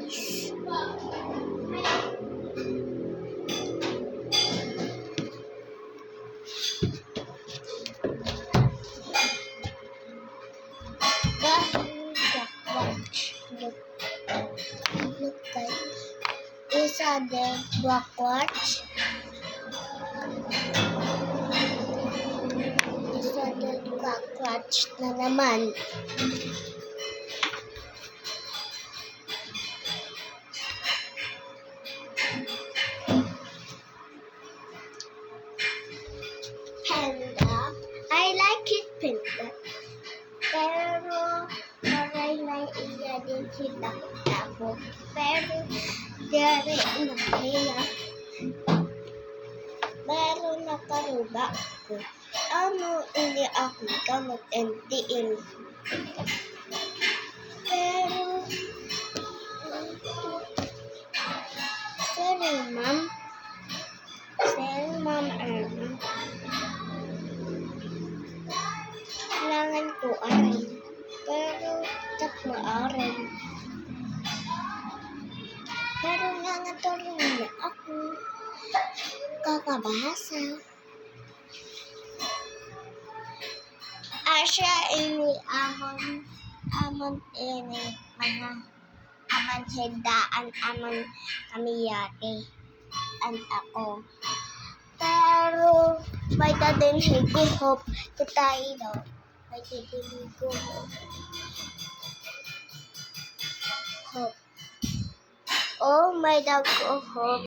guys. Look guys. Is other backwards. Is other backwards na naman. Panda. I like it panda. Pero parang naiiya din kita ko. Pero dere na kaya. Pero nakaruba ko. Ano hindi ako gamot and diin. Pero sorry ma'am. Sorry ma'am Erna. Kailangan ko aral. Pero tatlo aral. Pero nangatulong na ako. Kakabasa. Asya ini amon ini mga aman hindaan amon kamiyate an ako. Pero may dadin higuhop tayo. May dadin higuhop. Oh, may daguhop.